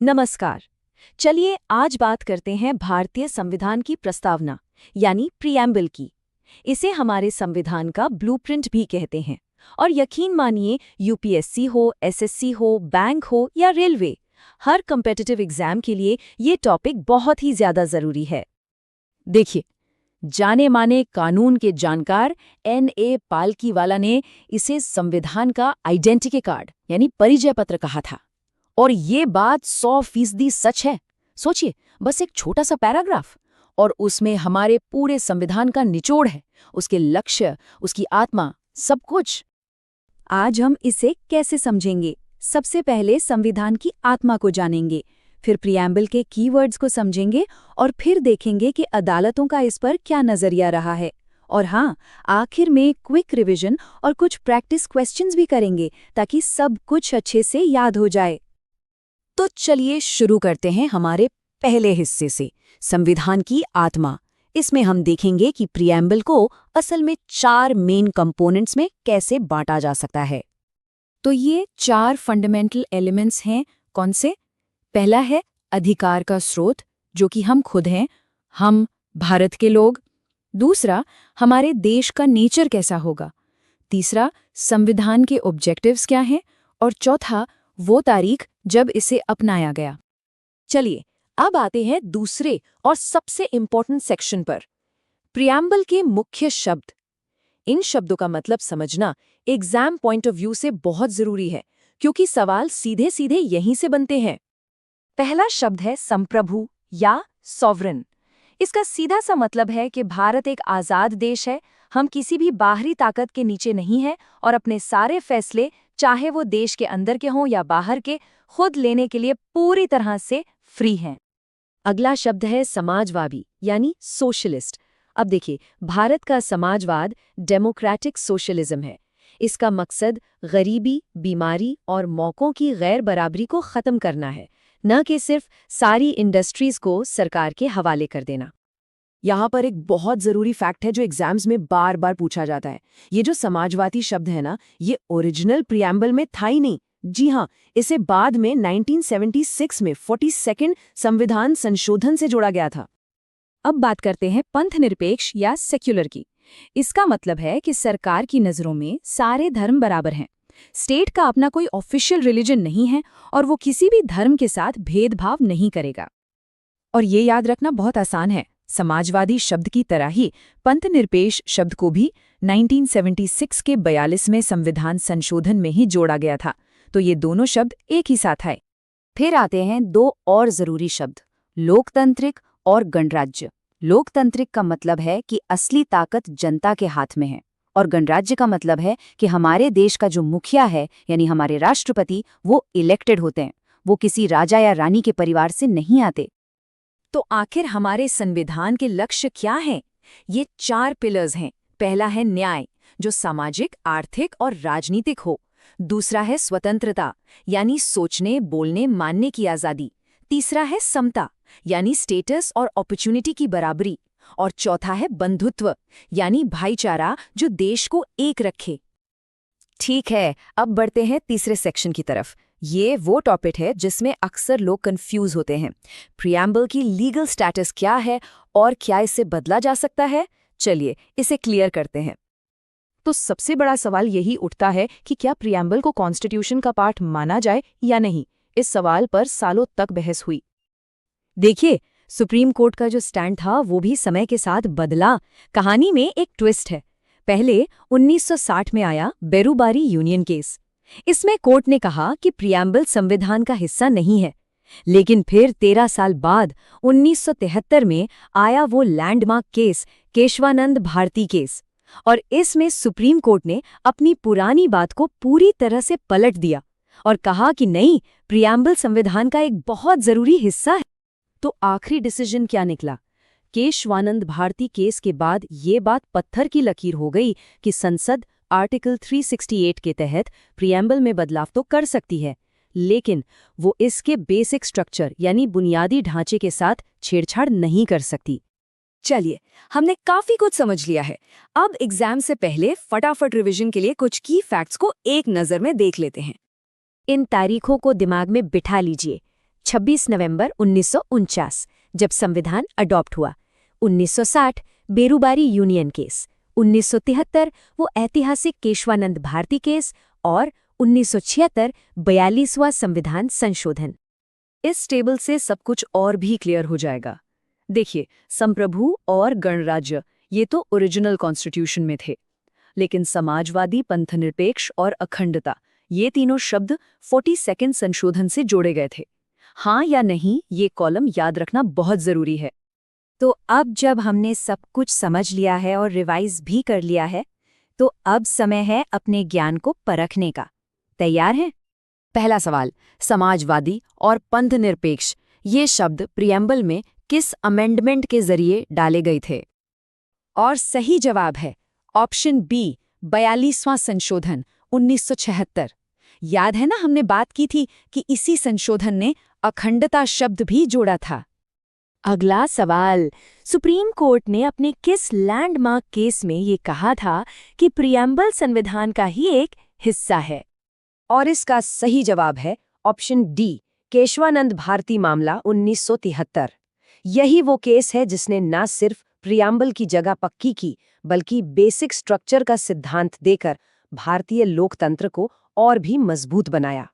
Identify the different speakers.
Speaker 1: नमस्कार। चलिए आज बात करते हैं भारतीय संविधान की प्रस्तावना यानी प्रीएम्बल की। इसे हमारे संविधान का ब्लूप्रिंट भी कहते हैं। और यकीन मानिए यूपीएससी हो, एसएससी हो, बैंक हो या रेलवे, हर कॉम्पिटिटिव एग्जाम के लिए ये टॉपिक बहुत ही ज्यादा जरूरी है।
Speaker 2: देखिए, जाने माने कानून के जानकार N.A. पालकीवाला ने इसे संविधान का आइडेंटिटी कार्ड यानी परिचय पत्र कहा था। और ये बात 100% सच है। सोचिए, बस एक छोटा सा पैराग्राफ और उसमें हमारे पूरे संविधान का निचोड़ है, उसके लक्ष्य, उसकी आत्मा, सब कुछ।
Speaker 1: आज हम इसे कैसे समझेंगे? सबसे पहले संविधान की आत्मा को जानेंगे, फिर प्रीएम्बल के कीवर्ड्स को समझेंगे और फिर देखेंगे कि अदालतों का इस पर क्या नजरिया रहा है। और हाँ, आखिर में क्विक रिवीजन और कुछ प्रैक्टिस क्वेश्चंस भी करेंगे ताकि सब कुछ अच्छे से याद हो जाए।
Speaker 2: तो चलिए शुरू करते हैं हमारे पहले हिस्से से, संविधान की आत्मा। इसमें हम देखेंगे कि प्रीएम्बल को असल में 4 मेन कंपोनेंट्स में कैसे बांटा जा सकता है। तो ये 4 फंडामेंटल एलिमेंट्स हैं। कौन से? पहला है अधिकार का स्रोत, जो कि हम खुद हैं, हम भारत के लोग। दूसरा, हमारे देश का नेचर कैसा होगा। तीसरा, संविधान के ऑब्जेक्टिव्स क्या हैं। और चौथा, वो तारीख जब इसे अपनाया गया। चलिए अब आते हैं दूसरे और सबसे इंपॉर्टेंट सेक्शन पर, प्रीएम्बल के मुख्य शब्द। इन शब्दों का मतलब समझना एग्जाम पॉइंट ऑफ व्यू से बहुत जरूरी है, क्योंकि सवाल सीधे सीधे यहीं से बनते हैं। पहला शब्द है संप्रभु या सॉवरेन। इसका सीधा सा मतलब है कि भारत एक आजाद देश है, हम किसी भी बाहरी ताकत के नीचे नहीं हैं और अपने सारे फैसले, चाहे वो देश के अंदर के हों या बाहर के, खुद लेने के लिए पूरी तरह से फ्री हैं। अगला शब्द है समाजवादी यानी सोशलिस्ट। अब देखिए, भारत का समाजवाद डेमोक्रेटिक सोशलिज्म है। इसका मकसद गरीबी, बीमारी और मौकों की गैर बराबरी को खत्म करना है, न कि सिर्फ सारी इंडस्ट्रीज को सरकार के हवाले कर देना। यहाँ पर एक बहुत ज़रूरी फैक्ट है जो एग्जाम्स में बार बार पूछा जाता है। ये जो समाजवादी शब्द है ना, ये ओरिजिनल प्रीएम्बल में था ही नहीं। जी हाँ, इसे बाद में 1976 में 42वें संविधान संशोधन से जोड़ा गया था। अब बात करते हैं पंथनिरपेक्ष या सेक्युलर की। इसका मतलब है कि सरकार की नज़रों में सारे धर्म बराबर हैं। स्टेट का अपना कोई ऑफिशियल रिलीजन नहीं है और वो किसी भी धर्म के साथ भेदभाव नहीं करेगा। और ये याद रखना बहुत आसान है, समाजवादी शब्द की तरह ही पंथनिरपेक्ष शब्द को भी 1976 के 42वें संविधान संशोधन में ही जोड़ा गया था। तो ये दोनों शब्द एक ही साथ आए। फिर आते हैं 2 और जरूरी शब्द, लोकतांत्रिक और गणराज्य। लोकतांत्रिक का मतलब है कि असली ताकत जनता के हाथ में है, और गणराज्य का मतलब है कि हमारे देश का जो मुखिया है यानी हमारे राष्ट्रपति, वो इलेक्टेड होते हैं, वो किसी राजा या रानी के परिवार से नहीं आते। तो आखिर हमारे संविधान के लक्ष्य क्या हैं? ये 4 पिलर्स हैं। पहला है न्याय, जो सामाजिक, आर्थिक और राजनीतिक हो। दूसरा है स्वतंत्रता, यानी सोचने, बोलने, मानने की आज़ादी। तीसरा है समता, यानी स्टेटस और अपॉर्चुनिटी की बराबरी। और चौथा है बंधुत्व, यानी भाईचारा, जो देश को एक रखे। ठीक है, अब बढ़ते हैं तीसरे सेक्शन की तरफ। ये वो टॉपिक है जिसमें अक्सर लोग कंफ्यूज होते हैं। प्रीएम्बल की लीगल स्टेटस क्या है और क्या इसे बदला जा सकता है? चलिए इसे क्लियर करते हैं। तो सबसे बड़ा सवाल यही उठता है कि क्या प्रीएम्बल को कॉन्स्टिट्यूशन का पार्ट माना जाए या नहीं। इस सवाल पर सालों तक बहस हुई। देखिए, सुप्रीम कोर्ट का जो स्टैंड था वो भी समय के साथ बदला। कहानी में एक ट्विस्ट है। पहले 1960 में आया बेरूबारी यूनियन केस। इसमें कोर्ट ने कहा कि प्रीएम्बल संविधान का हिस्सा नहीं है। लेकिन फिर 13 साल बाद 1973 में आया वो landmark case, Kesavananda Bharati case, और इसमें सुप्रीम कोर्ट ने अपनी पुरानी बात को पूरी तरह से पलट दिया और कहा कि नहीं, प्रीएम्बल संविधान का एक बहुत जरूरी हिस्सा है। तो आखिरी डिसीजन क्या निकला? केशवानंद भारती केस के बाद ये बात पत्थर की लकीर हो गई कि संसद आर्टिकल 368 के तहत प्रीएम्बल में बदलाव तो कर सकती है, लेकिन वो इसके बेसिक स्ट्रक्चर यानी बुनियादी ढांचे के साथ छेड़छाड़ नहीं कर सकती। चलिए, हमने काफी कुछ समझ लिया है। अब एग्जाम से पहले फटाफट रिवीजन के लिए कुछ की फैक्ट्स को एक नजर में देख लेते हैं। इन तारीखों को दिमाग में बिठा लीजिए। 26 नवंबर 1949 जब संविधान अडॉप्ट हुआ। 1960 बेरूबारी यूनियन केस, 1973 वो ऐतिहासिक केशवानंद भारती केस और 1976 42वां संविधान संशोधन। इस टेबल से सब कुछ और भी क्लियर हो जाएगा। देखिए, संप्रभु और गणराज्य ये तो ओरिजिनल कॉन्स्टिट्यूशन में थे, लेकिन समाजवादी, पंथनिरपेक्ष और अखंडता ये तीनों शब्द 42nd संशोधन से जोड़े गए थे। हाँ या नहीं, ये कॉलम याद रखना बहुत जरूरी है।
Speaker 1: तो अब जब हमने सब कुछ समझ लिया है और रिवाइज भी कर लिया है, तो अब समय है अपने ज्ञान को परखने का। तैयार हैं?
Speaker 2: पहला सवाल, समाजवादी और पंथनिरपेक्ष ये शब्द प्रियम्बल में किस अमेंडमेंट के जरिए डाले गए थे?
Speaker 1: और सही जवाब है ऑप्शन बी, 42वां संशोधन 1976। याद है ना, हमने बात की थी कि इसी संशोधन ने अखंडता शब्द भी जोड़ा था।
Speaker 2: अगला सवाल, सुप्रीम कोर्ट ने अपने किस लैंडमार्क केस में ये कहा था कि प्रियम्बल संविधान का ही एक हिस्सा है?
Speaker 1: और इसका सही जवाब है ऑप्शन डी, केशवानंद भारती मामला 1973। यही वो केस है जिसने न सिर्फ प्रियम्बल की जगह पक्की की, बल्कि बेसिक स्ट्रक्चर का सिद्धांत देकर भारतीय लोकतंत्र को और भी मजबूत बनाया।